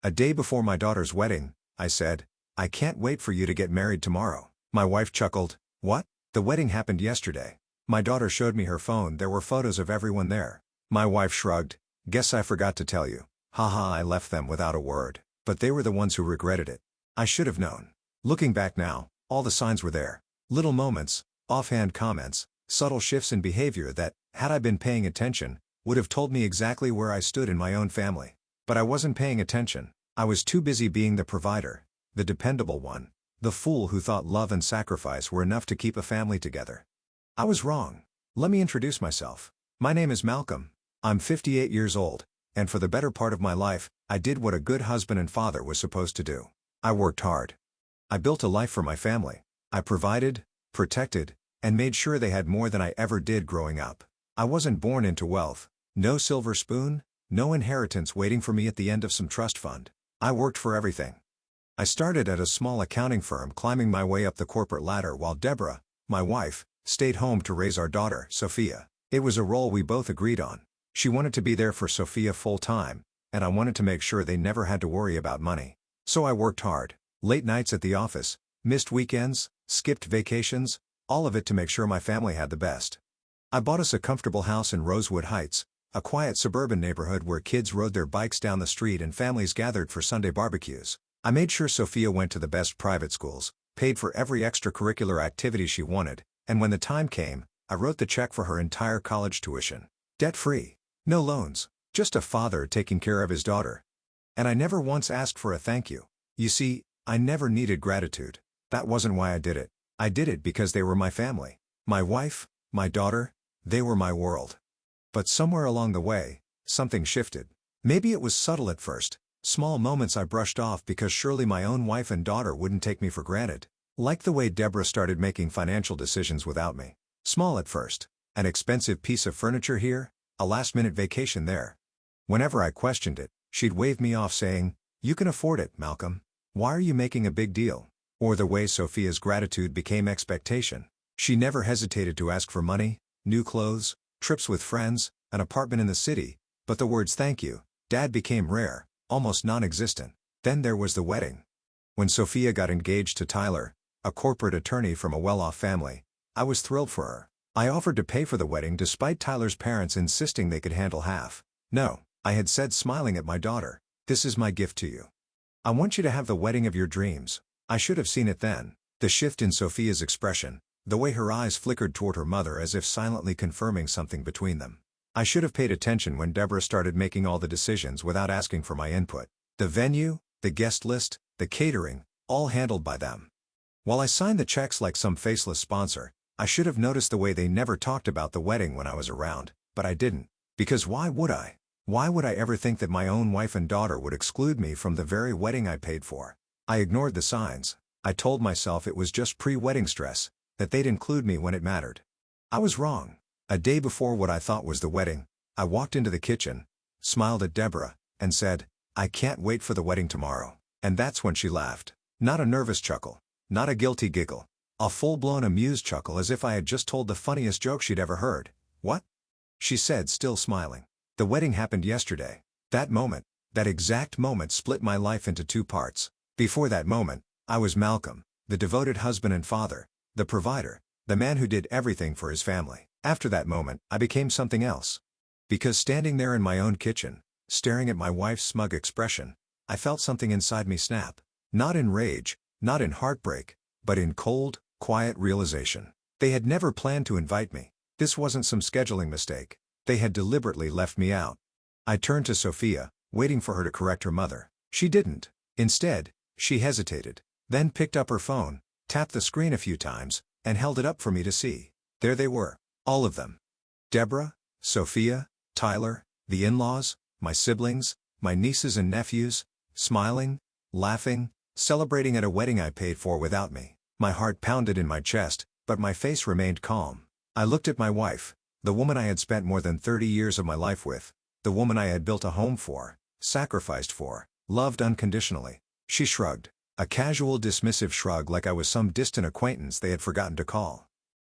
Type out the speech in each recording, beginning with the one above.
A day before my daughter's wedding, I said, "I can't wait for you to get married tomorrow." My wife chuckled. "What? The wedding happened yesterday." My daughter showed me her phone. There were photos of everyone there. My wife shrugged. "Guess I forgot to tell you." Haha, I left them without a word. But they were the ones who regretted it. I should have known. Looking back now, all the signs were there. Little moments, offhand comments, subtle shifts in behavior that, had I been paying attention, would have told me exactly where I stood in my own family. But I wasn't paying attention. I was too busy being the provider, the dependable one, the fool who thought love and sacrifice were enough to keep a family together. I was wrong. Let me introduce myself. My name is Malcolm. I'm 58 years old, and for the better part of my life, I did what a good husband and father was supposed to do. I worked hard. I built a life for my family. I provided, protected, and made sure they had more than I ever did growing up. I wasn't born into wealth. No silver spoon, no inheritance waiting for me at the end of some trust fund. I worked for everything. I started at a small accounting firm, climbing my way up the corporate ladder while Deborah, my wife, stayed home to raise our daughter, Sophia. It was a role we both agreed on. She wanted to be there for Sophia full time, and I wanted to make sure they never had to worry about money. So I worked hard. Late nights at the office, missed weekends, skipped vacations, all of it to make sure my family had the best. I bought us a comfortable house in Rosewood Heights, a quiet suburban neighborhood where kids rode their bikes down the street and families gathered for Sunday barbecues. I made sure Sophia went to the best private schools, paid for every extracurricular activity she wanted, and when the time came, I wrote the check for her entire college tuition. Debt-free. No loans. Just a father taking care of his daughter. And I never once asked for a thank you. You see, I never needed gratitude. That wasn't why I did it. I did it because they were my family. My wife, my daughter, they were my world. But somewhere along the way, something shifted. Maybe it was subtle at first. Small moments I brushed off because surely my own wife and daughter wouldn't take me for granted. Like the way Deborah started making financial decisions without me. Small at first. An expensive piece of furniture here, a last-minute vacation there. Whenever I questioned it, she'd wave me off saying, "You can afford it, Malcolm. Why are you making a big deal?" Or the way Sophia's gratitude became expectation. She never hesitated to ask for money, new clothes, trips with friends, an apartment in the city, but the words "thank you, Dad" became rare, almost non-existent. Then there was the wedding. When Sophia got engaged to Tyler, a corporate attorney from a well-off family, I was thrilled for her. I offered to pay for the wedding despite Tyler's parents insisting they could handle half. "No," I had said, smiling at my daughter, "this is my gift to you. I want you to have the wedding of your dreams." I should have seen it then. The shift in Sophia's expression, the way her eyes flickered toward her mother as if silently confirming something between them. I should have paid attention when Deborah started making all the decisions without asking for my input. The venue, the guest list, the catering, all handled by them. While I signed the checks like some faceless sponsor, I should have noticed the way they never talked about the wedding when I was around, but I didn't. Because why would I? Why would I ever think that my own wife and daughter would exclude me from the very wedding I paid for? I ignored the signs. I told myself it was just pre-wedding stress, that they'd include me when it mattered. I was wrong. A day before what I thought was the wedding, I walked into the kitchen, smiled at Deborah, and said, "I can't wait for the wedding tomorrow." And that's when she laughed. Not a nervous chuckle. Not a guilty giggle. A full-blown amused chuckle as if I had just told the funniest joke she'd ever heard. "What?" she said, still smiling. "The wedding happened yesterday." That moment, that exact moment split my life into two parts. Before that moment, I was Malcolm, the devoted husband and father, the provider, the man who did everything for his family. After that moment, I became something else. Because standing there in my own kitchen, staring at my wife's smug expression, I felt something inside me snap. Not in rage, not in heartbreak, but in cold, quiet realization. They had never planned to invite me. This wasn't some scheduling mistake. They had deliberately left me out. I turned to Sophia, waiting for her to correct her mother. She didn't. Instead, she hesitated, then picked up her phone, tapped the screen a few times, and held it up for me to see. There they were, all of them. Deborah, Sophia, Tyler, the in-laws, my siblings, my nieces and nephews, smiling, laughing, celebrating at a wedding I paid for without me. My heart pounded in my chest, but my face remained calm. I looked at my wife, the woman I had spent more than 30 years of my life with, the woman I had built a home for, sacrificed for, loved unconditionally. She shrugged, a casual dismissive shrug like I was some distant acquaintance they had forgotten to call.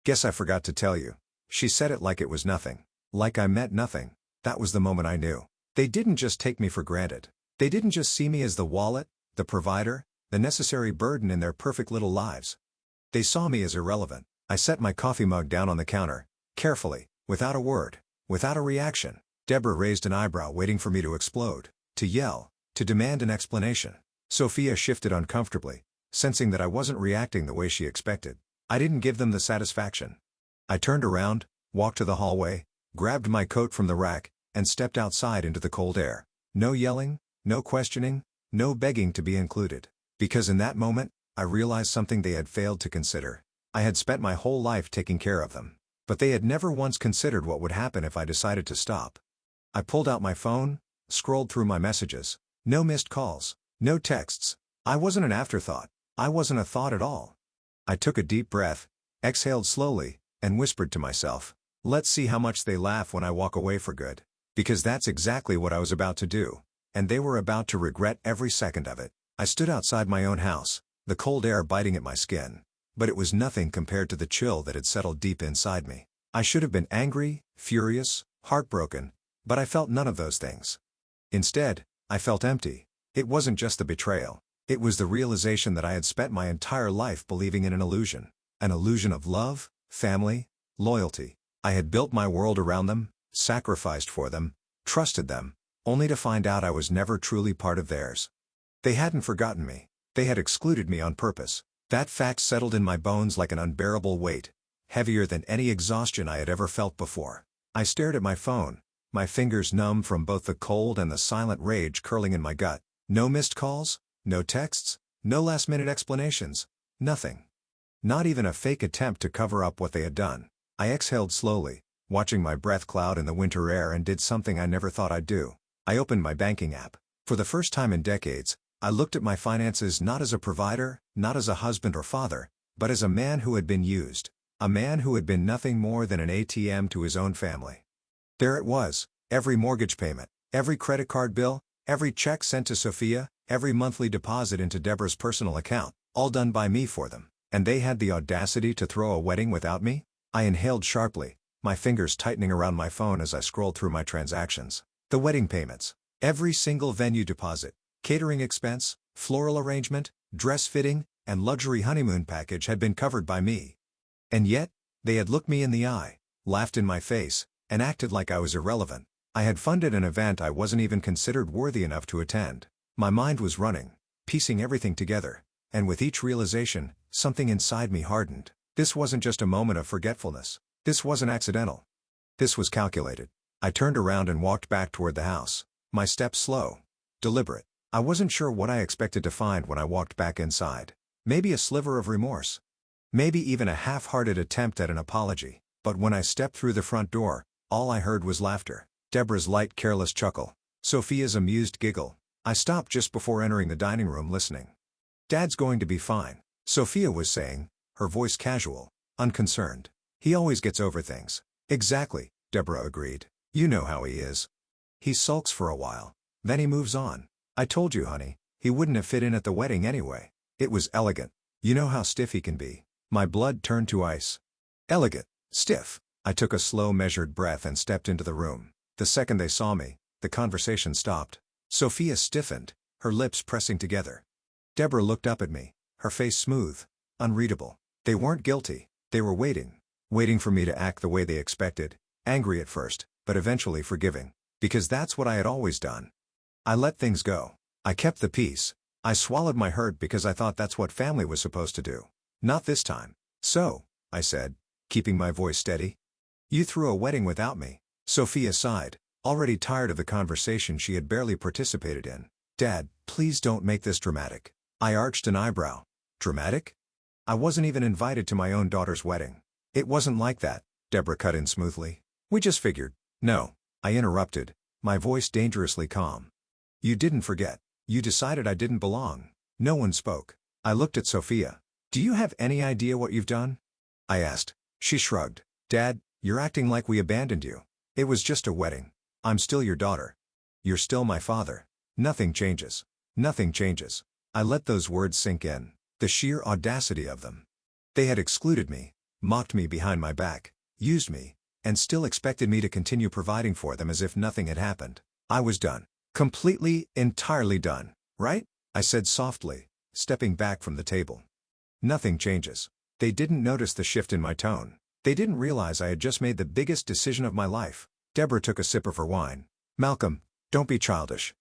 "Guess I forgot to tell you." She said it like it was nothing. Like I meant nothing. That was the moment I knew. They didn't just take me for granted. They didn't just see me as the wallet, the provider, the necessary burden in their perfect little lives. They saw me as irrelevant. I set my coffee mug down on the counter, carefully, without a word, without a reaction. Deborah raised an eyebrow, waiting for me to explode, to yell, to demand an explanation. Sophia shifted uncomfortably, sensing that I wasn't reacting the way she expected. I didn't give them the satisfaction. I turned around, walked to the hallway, grabbed my coat from the rack, and stepped outside into the cold air. No yelling, no questioning, no begging to be included. Because in that moment, I realized something they had failed to consider. I had spent my whole life taking care of them, but they had never once considered what would happen if I decided to stop. I pulled out my phone, scrolled through my messages. No missed calls, no texts. I wasn't an afterthought. I wasn't a thought at all. I took a deep breath, exhaled slowly, and whispered to myself, let's see how much they laugh when I walk away for good. Because that's exactly what I was about to do, and they were about to regret every second of it. I stood outside my own house, the cold air biting at my skin. But it was nothing compared to the chill that had settled deep inside me. I should have been angry, furious, heartbroken, but I felt none of those things. Instead, I felt empty. It wasn't just the betrayal. It was the realization that I had spent my entire life believing in an illusion of love, family, loyalty. I had built my world around them, sacrificed for them, trusted them, only to find out I was never truly part of theirs. They hadn't forgotten me. They had excluded me on purpose. That fact settled in my bones like an unbearable weight, heavier than any exhaustion I had ever felt before. I stared at my phone, my fingers numb from both the cold and the silent rage curling in my gut. No missed calls, no texts, no last-minute explanations, nothing. Not even a fake attempt to cover up what they had done. I exhaled slowly, watching my breath cloud in the winter air, and did something I never thought I'd do. I opened my banking app. For the first time in decades, I looked at my finances not as a provider, not as a husband or father, but as a man who had been used. A man who had been nothing more than an ATM to his own family. There it was, every mortgage payment, every credit card bill, every check sent to Sophia, every monthly deposit into Deborah's personal account, all done by me for them. And they had the audacity to throw a wedding without me? I inhaled sharply, my fingers tightening around my phone as I scrolled through my transactions. The wedding payments, every single venue deposit, catering expense, floral arrangement, dress fitting, and luxury honeymoon package had been covered by me. And yet, they had looked me in the eye, laughed in my face, and acted like I was irrelevant. I had funded an event I wasn't even considered worthy enough to attend. My mind was running, piecing everything together, and with each realization, something inside me hardened. This wasn't just a moment of forgetfulness. This wasn't accidental. This was calculated. I turned around and walked back toward the house, my steps slow, deliberate. I wasn't sure what I expected to find when I walked back inside. Maybe a sliver of remorse. Maybe even a half-hearted attempt at an apology. But when I stepped through the front door, all I heard was laughter. Deborah's light, careless chuckle. Sophia's amused giggle. I stopped just before entering the dining room, listening. "Dad's going to be fine," Sophia was saying, her voice casual, unconcerned. "He always gets over things." "Exactly," Deborah agreed. "You know how he is. He sulks for a while. Then he moves on. I told you, honey, he wouldn't have fit in at the wedding anyway. It was elegant. You know how stiff he can be." My blood turned to ice. Elegant, stiff. I took a slow, measured breath and stepped into the room. The second they saw me, the conversation stopped. Sophia stiffened, her lips pressing together. Deborah looked up at me, her face smooth, unreadable. They weren't guilty. They were waiting for me to act the way they expected, angry at first, but eventually forgiving. Because that's what I had always done. I let things go. I kept the peace. I swallowed my hurt because I thought that's what family was supposed to do. Not this time. "So," I said, keeping my voice steady. "You threw a wedding without me." Sophia sighed, already tired of the conversation she had barely participated in. "Dad, please don't make this dramatic." I arched an eyebrow. "Dramatic? I wasn't even invited to my own daughter's wedding." "It wasn't like that," Deborah cut in smoothly. "We just figured." "No," I interrupted, my voice dangerously calm. "You didn't forget. You decided I didn't belong." No one spoke. I looked at Sophia. "Do you have any idea what you've done?" I asked. She shrugged. "Dad, you're acting like we abandoned you. It was just a wedding. I'm still your daughter. You're still my father. Nothing changes. Nothing changes." I let those words sink in. The sheer audacity of them. They had excluded me, mocked me behind my back, used me, and still expected me to continue providing for them as if nothing had happened. I was done. Completely, entirely done, right? I said softly, stepping back from the table. Nothing changes. They didn't notice the shift in my tone. They didn't realize I had just made the biggest decision of my life. Deborah took a sip of her wine. Malcolm, don't be childish.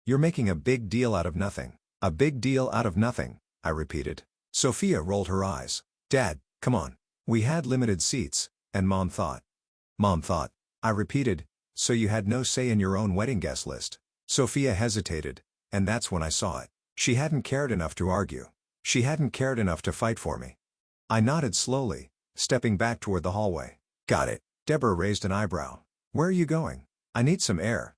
You're making a big deal out of nothing. A big deal out of nothing, I repeated. Sophia rolled her eyes. Dad, come on. We had limited seats, and Mom thought. Mom thought, I repeated, so you had no say in your own wedding guest list. Sophia hesitated, and that's when I saw it. She hadn't cared enough to argue. She hadn't cared enough to fight for me. I nodded slowly, stepping back toward the hallway. Got it. Deborah raised an eyebrow. Where are you going? I need some air.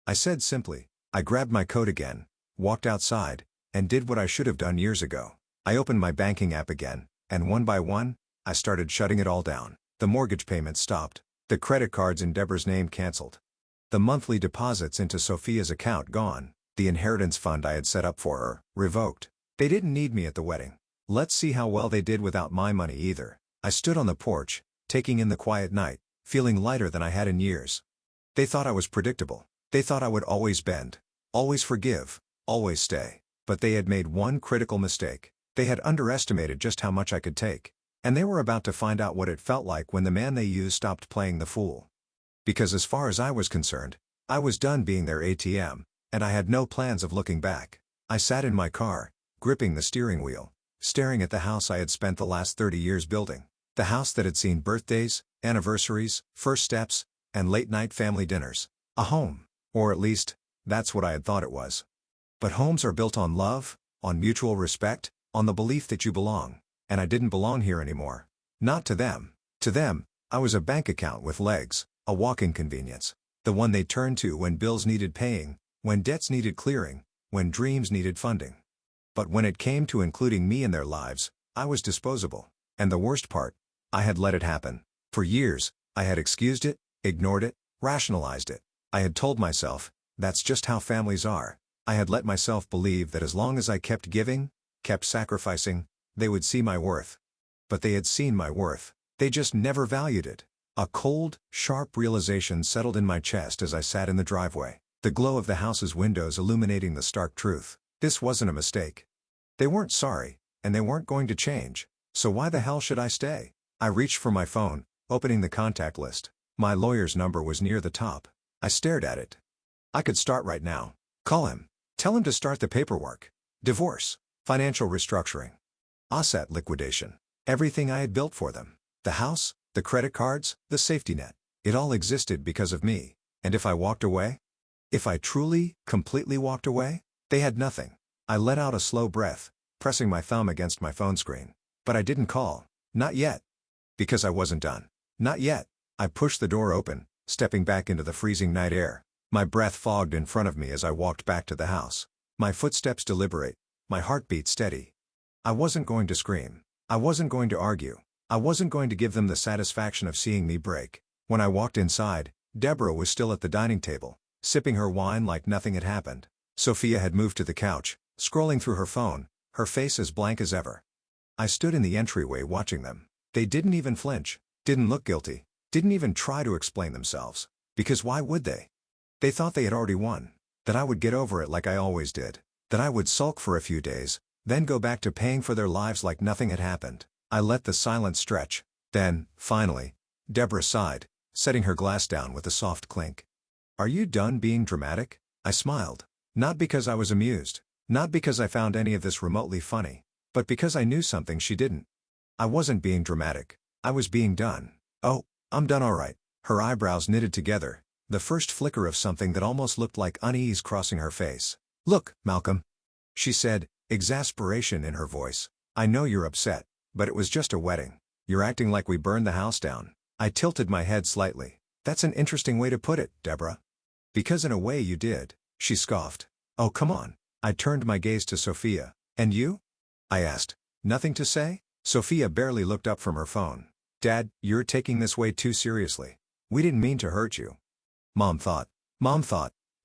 I said simply. I grabbed my coat again, walked outside, and did what I should have done years ago. I opened my banking app again, and one by one, I started shutting it all down. The mortgage payments stopped. The credit cards in Deborah's name canceled. The monthly deposits into Sophia's account gone. The inheritance fund I had set up for her, revoked. They didn't need me at the wedding. Let's see how well they did without my money either. I stood on the porch, taking in the quiet night, feeling lighter than I had in years. They thought I was predictable. They thought I would always bend, always forgive, always stay. But they had made one critical mistake. They had underestimated just how much I could take. And they were about to find out what it felt like when the man they used stopped playing the fool. Because as far as I was concerned, I was done being their ATM, and I had no plans of looking back. I sat in my car, gripping the steering wheel, staring at the house I had spent the last 30 years building. The house that had seen birthdays, anniversaries, first steps, and late-night family dinners. A home. Or at least, that's what I had thought it was. But homes are built on love, on mutual respect, on the belief that you belong. And I didn't belong here anymore. Not to them. To them, I was a bank account with legs, a walking convenience. The one they turned to when bills needed paying, when debts needed clearing, when dreams needed funding. But when it came to including me in their lives, I was disposable. And the worst part, I had let it happen. For years, I had excused it, ignored it, rationalized it. I had told myself, that's just how families are. I had let myself believe that as long as I kept giving, kept sacrificing, they would see my worth. But they had seen my worth. They just never valued it. A cold, sharp realization settled in my chest as I sat in the driveway, the glow of the house's windows illuminating the stark truth. This wasn't a mistake. They weren't sorry, and they weren't going to change. So why the hell should I stay? I reached for my phone, opening the contact list. My lawyer's number was near the top. I stared at it. I could start right now. Call him. Tell him to start the paperwork. Divorce. Financial restructuring. Asset liquidation. Everything I had built for them. The house, the credit cards, the safety net. It all existed because of me. And if I walked away? If I truly, completely walked away? They had nothing. I let out a slow breath, pressing my thumb against my phone screen. But I didn't call. Not yet. Because I wasn't done. Not yet. I pushed the door open, stepping back into the freezing night air. My breath fogged in front of me as I walked back to the house. My footsteps deliberate, my heartbeat steady. I wasn't going to scream. I wasn't going to argue. I wasn't going to give them the satisfaction of seeing me break. When I walked inside, Deborah was still at the dining table, sipping her wine like nothing had happened. Sophia had moved to the couch, scrolling through her phone, her face as blank as ever. I stood in the entryway watching them. They didn't even flinch, didn't look guilty, didn't even try to explain themselves. Because why would they? They thought they had already won. That I would get over it like I always did. That I would sulk for a few days, then go back to paying for their lives like nothing had happened. I let the silence stretch. Then, finally, Deborah sighed, setting her glass down with a soft clink. Are you done being dramatic? I smiled. Not because I was amused. Not because I found any of this remotely funny. But because I knew something she didn't. I wasn't being dramatic. I was being done. Oh, I'm done all right. Her eyebrows knitted together, the first flicker of something that almost looked like unease crossing her face. Look, Malcolm, she said, exasperation in her voice. I know you're upset, but it was just a wedding. You're acting like we burned the house down. I tilted my head slightly. That's an interesting way to put it, Deborah. Because in a way you did, she scoffed. Oh, come on. I turned my gaze to Sophia. And you? I asked. Nothing to say? Sophia barely looked up from her phone. Dad, you're taking this way too seriously. We didn't mean to hurt you. Mom thought,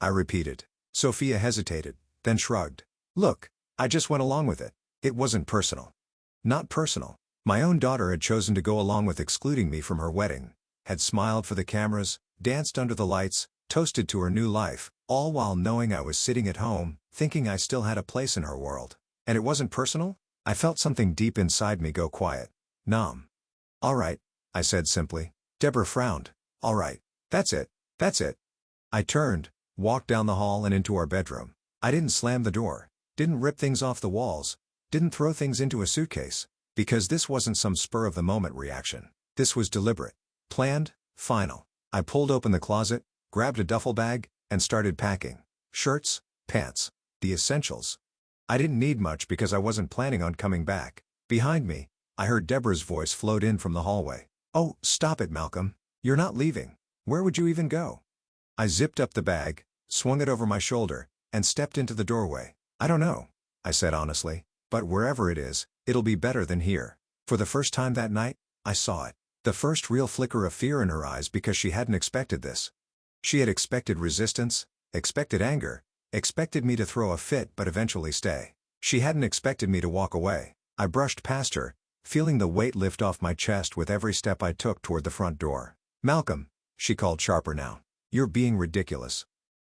I repeated. Sophia hesitated, then shrugged. Look, I just went along with it. It wasn't personal. Not personal. My own daughter had chosen to go along with excluding me from her wedding, had smiled for the cameras, danced under the lights, toasted to her new life, all while knowing I was sitting at home, thinking I still had a place in her world. And it wasn't personal? I felt something deep inside me go quiet. Numb. "All right," I said simply. Deborah frowned. "All right. That's it. That's it." I turned, walked down the hall and into our bedroom. I didn't slam the door, didn't rip things off the walls, didn't throw things into a suitcase, because this wasn't some spur-of-the-moment reaction. This was deliberate, planned, final. I pulled open the closet, grabbed a duffel bag, and started packing. Shirts, pants, the essentials. I didn't need much because I wasn't planning on coming back. Behind me, I heard Deborah's voice float in from the hallway. "Oh, stop it, Malcolm. You're not leaving. Where would you even go?" I zipped up the bag, swung it over my shoulder, and stepped into the doorway. "I don't know," I said honestly, "but wherever it is, it'll be better than here." For the first time that night, I saw it. The first real flicker of fear in her eyes because she hadn't expected this. She had expected resistance, expected anger, expected me to throw a fit but eventually stay. She hadn't expected me to walk away. I brushed past her, feeling the weight lift off my chest with every step I took toward the front door. "Malcolm," she called sharper now. "You're being ridiculous."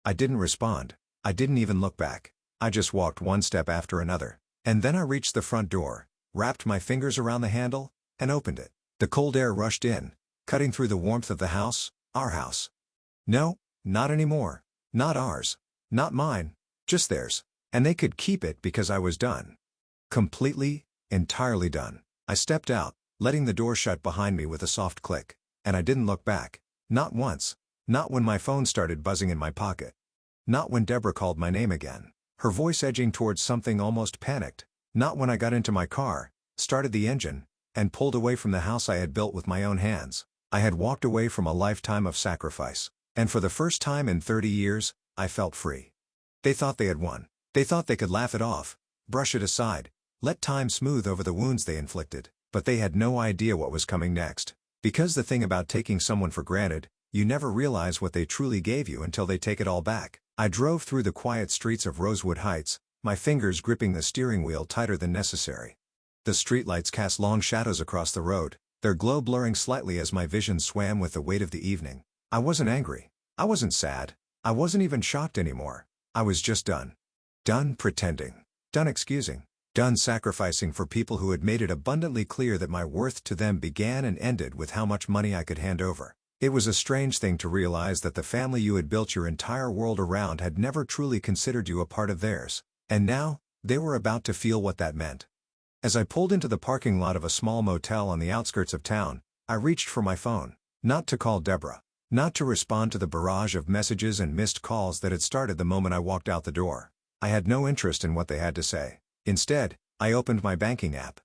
I didn't respond. I didn't even look back. I just walked one step after another. And then I reached the front door, wrapped my fingers around the handle, and opened it. The cold air rushed in, cutting through the warmth of the house, our house. No, not anymore. Not ours. Not mine. Just theirs. And they could keep it because I was done. Completely, entirely done. I stepped out, letting the door shut behind me with a soft click. And I didn't look back. Not once. Not when my phone started buzzing in my pocket. Not when Deborah called my name again, her voice edging towards something almost panicked. Not when I got into my car, started the engine, and pulled away from the house I had built with my own hands. I had walked away from a lifetime of sacrifice. And for the first time in 30 years, I felt free. They thought they had won. They thought they could laugh it off, brush it aside, let time smooth over the wounds they inflicted. But they had no idea what was coming next. Because the thing about taking someone for granted, you never realize what they truly gave you until they take it all back. I drove through the quiet streets of Rosewood Heights, my fingers gripping the steering wheel tighter than necessary. The streetlights cast long shadows across the road, their glow blurring slightly as my vision swam with the weight of the evening. I wasn't angry. I wasn't sad. I wasn't even shocked anymore. I was just done. Done pretending. Done excusing. Done sacrificing for people who had made it abundantly clear that my worth to them began and ended with how much money I could hand over. It was a strange thing to realize that the family you had built your entire world around had never truly considered you a part of theirs. And now, they were about to feel what that meant. As I pulled into the parking lot of a small motel on the outskirts of town, I reached for my phone. Not to call Deborah. Not to respond to the barrage of messages and missed calls that had started the moment I walked out the door. I had no interest in what they had to say. Instead, I opened my banking app.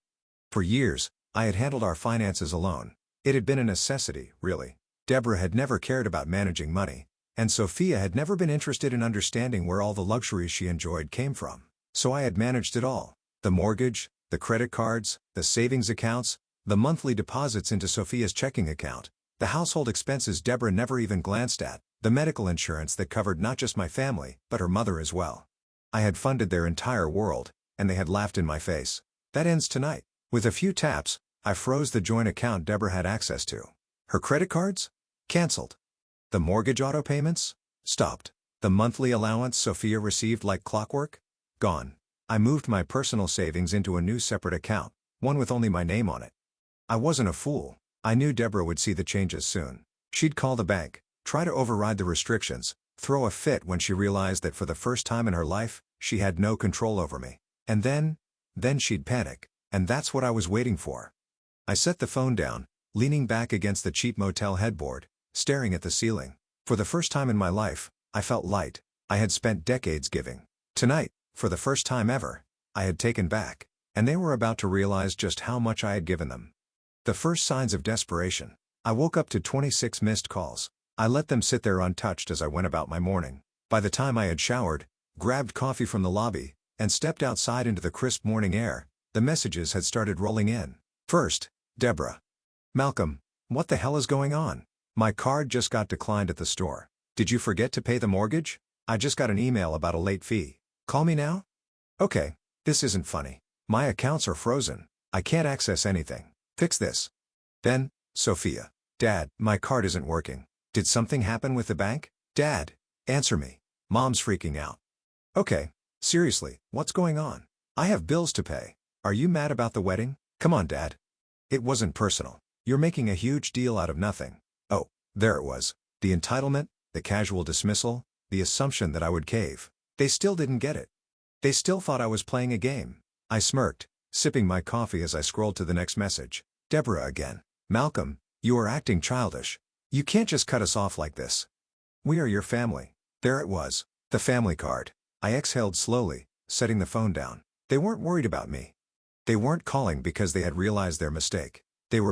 For years, I had handled our finances alone. It had been a necessity, really. Deborah had never cared about managing money, and Sophia had never been interested in understanding where all the luxuries she enjoyed came from. So I had managed it all. The mortgage, the credit cards, the savings accounts, the monthly deposits into Sophia's checking account, the household expenses Deborah never even glanced at, the medical insurance that covered not just my family, but her mother as well. I had funded their entire world, and they had laughed in my face. That ends tonight. With a few taps, I froze the joint account Deborah had access to. Her credit cards? Cancelled. The mortgage auto payments? Stopped. The monthly allowance Sophia received like clockwork? Gone. I moved my personal savings into a new separate account, one with only my name on it. I wasn't a fool. I knew Deborah would see the changes soon. She'd call the bank, try to override the restrictions, throw a fit when she realized that for the first time in her life, she had no control over me. And then she'd panic. And that's what I was waiting for. I set the phone down, leaning back against the cheap motel headboard, staring at the ceiling. For the first time in my life, I felt light. I had spent decades giving. Tonight, for the first time ever, I had taken back. And they were about to realize just how much I had given them. The first signs of desperation. I woke up to 26 missed calls. I let them sit there untouched as I went about my morning. By the time I had showered, grabbed coffee from the lobby, and stepped outside into the crisp morning air, the messages had started rolling in. First, Deborah. Malcolm, what the hell is going on? My card just got declined at the store. Did you forget to pay the mortgage? I just got an email about a late fee. Call me now? Okay, this isn't funny. My accounts are frozen. I can't access anything. Fix this. Then, Sophia. Dad, my card isn't working. Did something happen with the bank? Dad, answer me. Mom's freaking out. Okay, seriously, what's going on? I have bills to pay. Are you mad about the wedding? Come on, Dad. It wasn't personal. You're making a huge deal out of nothing. Oh, there it was. The entitlement, the casual dismissal, the assumption that I would cave. They still didn't get it. They still thought I was playing a game. I smirked, sipping my coffee as I scrolled to the next message. Deborah again. Malcolm, you are acting childish. You can't just cut us off like this. We are your family. There it was. The family card. I exhaled slowly, setting the phone down. They weren't worried about me. They weren't calling because they had realized their mistake. They were